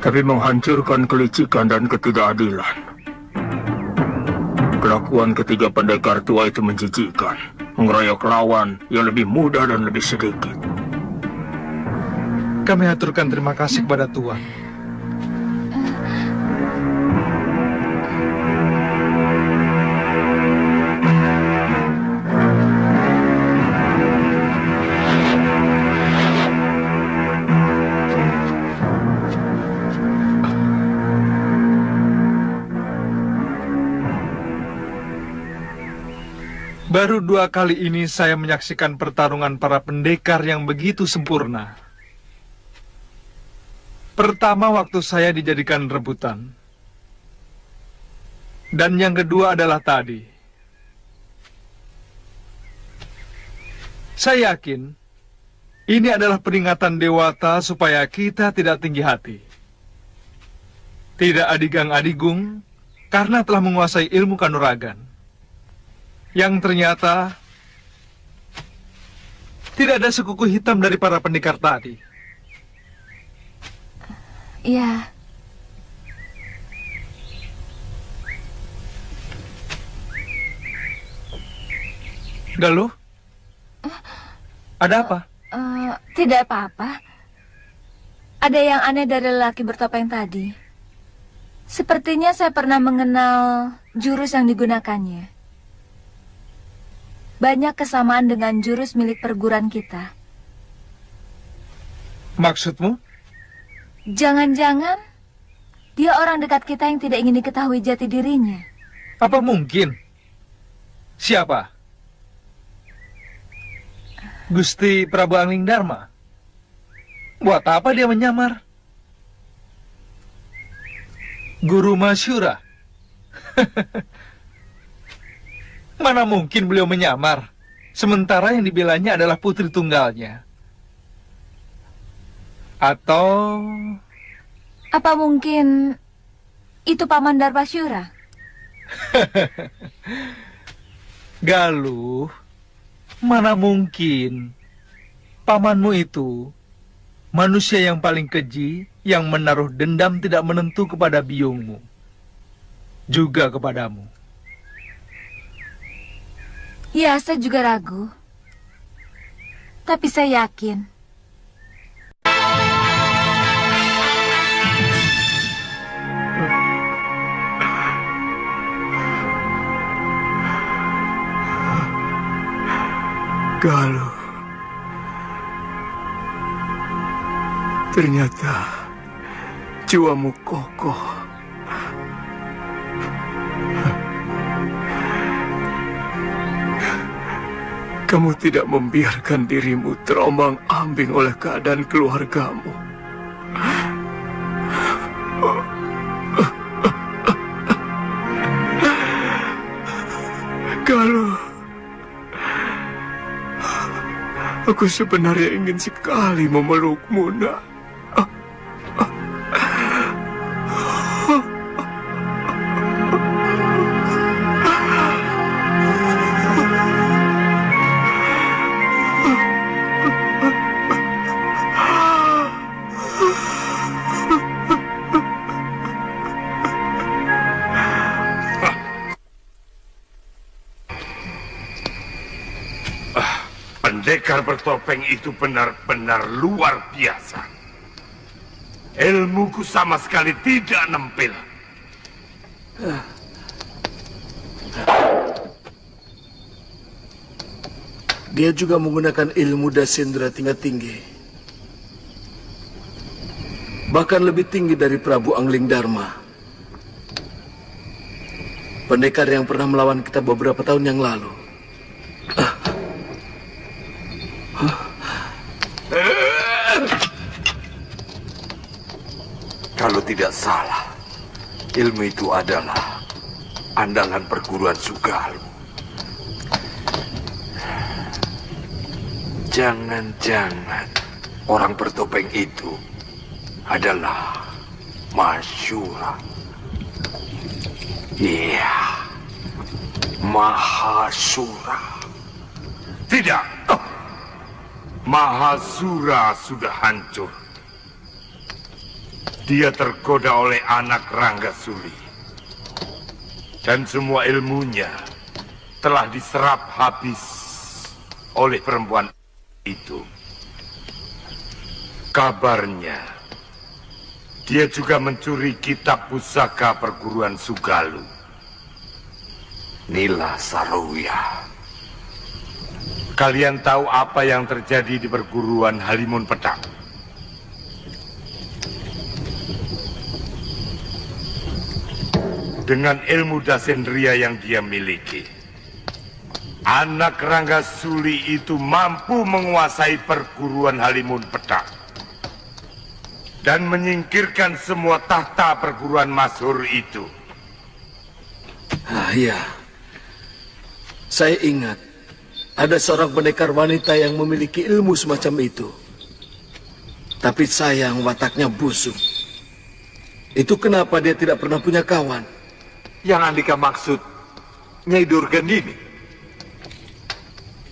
tapi menghancurkan kelicikan dan ketidakadilan. Kelakuan ketiga pendekar tua itu menjijikkan, mengeroyok lawan yang lebih muda dan lebih sedikit. Kami aturkan terima kasih kepada Tuan. Baru 2 kali ini saya menyaksikan pertarungan para pendekar yang begitu sempurna. Pertama waktu saya dijadikan rebutan. Dan yang kedua adalah tadi. Saya yakin ini adalah peringatan Dewata supaya kita tidak tinggi hati. Tidak adigang-adigung karena telah menguasai ilmu kanuragan. Yang ternyata tidak ada sekuku hitam dari para pendekar tadi. Iya. Galuh? Ada apa? Tidak apa-apa. Ada yang aneh dari lelaki bertopeng tadi. Sepertinya saya pernah mengenal jurus yang digunakannya. Banyak kesamaan dengan jurus milik perguruan kita. Maksudmu? Jangan-jangan dia orang dekat kita yang tidak ingin diketahui jati dirinya. Apa mungkin? Siapa? Gusti Prabu Angling Dharma? Buat apa dia menyamar? Guru Masyura? Mana mungkin beliau menyamar, sementara yang dibelanya adalah putri tunggalnya. Atau... Apa mungkin itu Paman Darmasyura? Galuh, mana mungkin pamanmu itu manusia yang paling keji yang menaruh dendam tidak menentu kepada biungmu, juga kepadamu. Ya, saya juga ragu. Tapi saya yakin. Galuh, ternyata jiwamu kokoh. Kamu tidak membiarkan dirimu terombang-ambing oleh keadaan keluargamu. Galuh, aku sebenarnya ingin sekali memelukmu, nak. Pendekar bertopeng itu benar-benar luar biasa. Ilmuku sama sekali tidak nempel. Dia juga menggunakan ilmu Dasendra tingkat tinggi. Bahkan lebih tinggi dari Prabu Angling Dharma. Pendekar yang pernah melawan kita beberapa tahun yang lalu. Kalau tidak salah, ilmu itu adalah andalan perguruan Sugalu. Jangan-jangan orang bertopeng itu adalah Masyura. Iya, Mahasura. Tidak, Mahasura sudah hancur. Dia tergoda oleh anak Ranggasuli. Dan semua ilmunya telah diserap habis oleh perempuan itu. Kabarnya, dia juga mencuri kitab pusaka perguruan Sugalu. Nila Saroya. Kalian tahu apa yang terjadi di perguruan Halimun Petak? Dengan ilmu Dasendria yang dia miliki, anak Ranggasuli itu mampu menguasai perguruan Halimun Petak dan menyingkirkan semua tahta perguruan masyhur itu. Iya, saya ingat ada seorang pendekar wanita yang memiliki ilmu semacam itu. Tapi sayang wataknya busuk. Itu kenapa dia tidak pernah punya kawan. Yang Andika maksud Nyai Durgandini?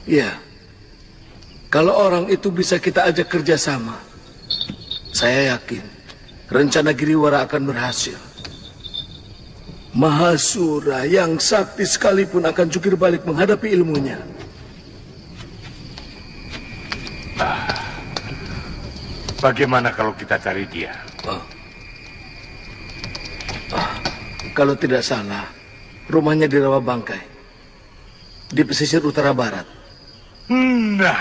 Ya, kalau orang itu bisa kita ajak kerjasama, saya yakin rencana Giriwara akan berhasil. Mahasura yang sakti sekalipun akan jungkir balik menghadapi ilmunya. Bagaimana kalau kita cari dia? Kalau tidak salah, rumahnya di Rawa Bangkai, di pesisir utara barat. Nah,